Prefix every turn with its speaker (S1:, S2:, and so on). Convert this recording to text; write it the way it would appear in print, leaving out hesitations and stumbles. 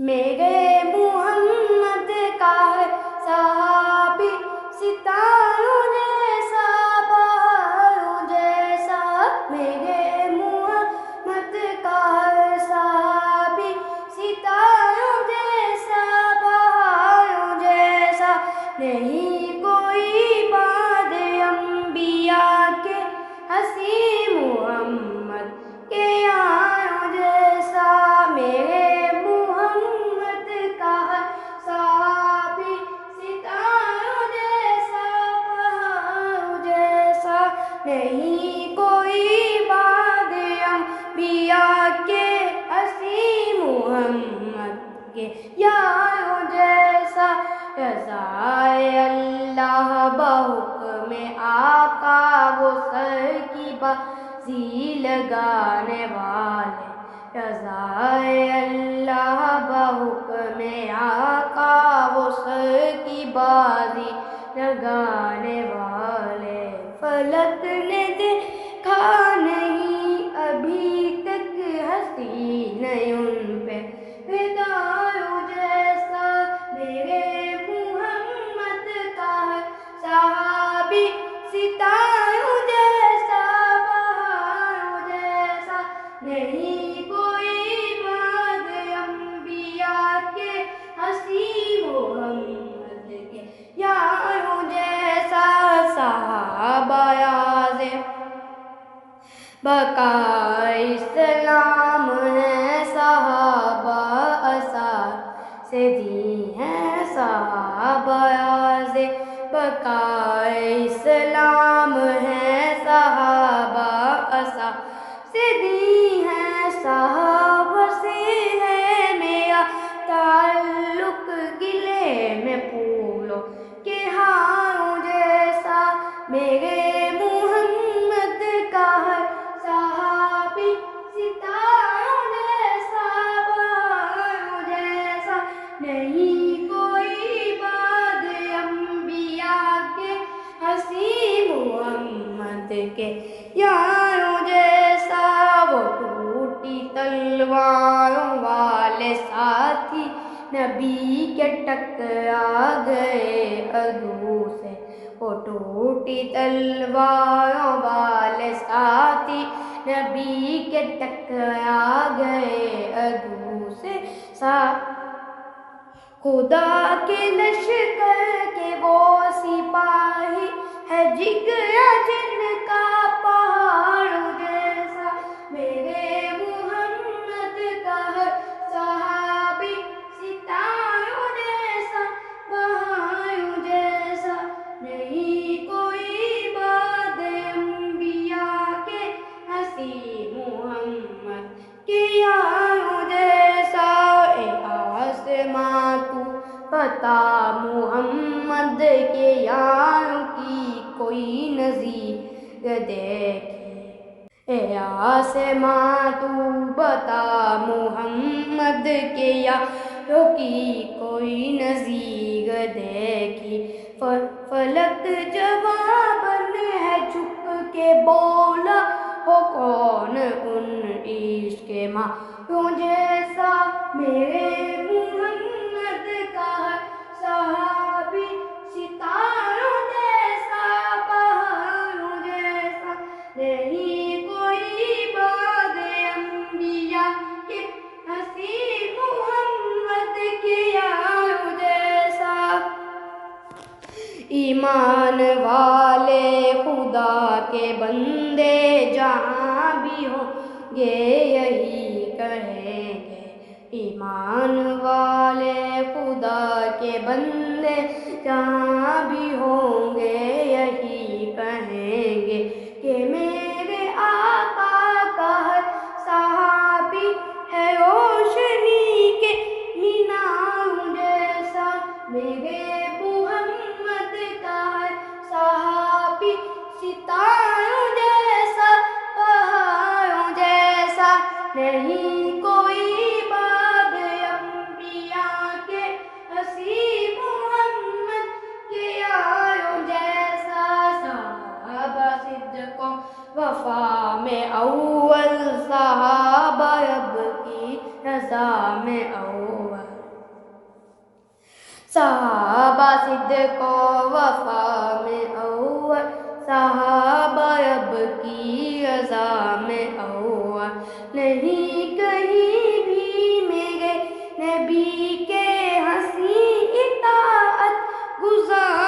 S1: میرے محمد کا ہے صحابی، ستاروں جیسا بہاروں جیسا۔ میرے محمد کا ہے صحابی، ستاروں جیسا بہاروں جیسا۔ نہیں کوئی بعد انبیاء کے ہنسی محمد کے یاروں جیسا۔ میرے محمد کا ہے صحابی، ستاروں جیسا بہاروں جیسا۔ نہیں کوئی بعد انبیاء کے ہنسی محمد کے یاروں جیسا۔ رضائے اللہ بحکم آقا وہ سر کی بازی لگانے والے۔ رضائے اللہ بحکم آقا وہ سر کی بازی لگانے والے۔ فلک نے دیکھا نہیں ابھی تک حسین ان پہ فداؤں جیسا۔ میرے محمد کا ہے صحابی، ستاروں جیسا بہاروں جیسا۔ نہیں کوئی بعد انبیاء کے ہنسی محمد کے یاروں جیسا۔ صحابہ اعظم بقا اسلام ہے، صحابہ اساس دین ہے۔ صحابہ اعظم بقا اسلام ہے، صحابہ اساس دین ہے۔ صحابہ سے ہے میرا تعلق، گلے میں پھولوں کے ہاروں جیسا۔ میرے محمد کا ہے صحابی، ستاروں جیسا بہاروں جیسا۔ نہیں کوئی بعد انبیاء کے ہنسی محمد کے یاروں جیسا۔ وہ ٹوٹی تلواروں والے ساتھی نبی کے ٹکرا گئے عدو سے۔ وہ ٹوٹی تلواروں والے ساتھی نبی کے ٹکرا گئے عدو سے۔ خدا کے لشکر کے وہ سپاہی ہے، جگرا جن کا پہاڑوں جیسا۔ میرے محمد کا ہے صحابی، ستاروں جیسا بہاروں جیسا۔ نہیں کوئی بعد انبیاء کے ہنسی محمد کے یاروں جیسا۔ اے آسماں تو بتا محمد کے یاروں کی کوئی نظیر دیکھے۔ اے آسماں تو بتا محمد کے یاروں کی کوئی نظیر دیکھی۔ فلک جواب ہے جھک کے بولا، ہو کون ان عشق ماروں جیسا۔ میرے محمد کا ہے صحابی، ستاروں جیسا بہاروں جیسا۔ نہیں کوئی بعد انبیاء کے ہنسی محمد کے یاروں جیسا۔ ایمان والے خدا کے بندے جہاں بھی ہوں گے یہی کہیں گے۔ ایمان والے خدا کے بندے جہاں بھی ہوں گے یہی کہیں گے کہ میرے آقا کا ہے صحابی ہے روشنی کے میناروں جیسا۔ میرے محمد کا ہے صحابی، ستاروں جیسا بہاروں جیسا۔ نہیں کوئی بعد انبیاء کے ہنسی محمد کے یاروں جیسا۔ صحابہ صدق و وفا میں اول، صحابہ اب کی رضا میں اول، نہیں کہیں بھی میرے نبی کے ہنسی اطاعت گزار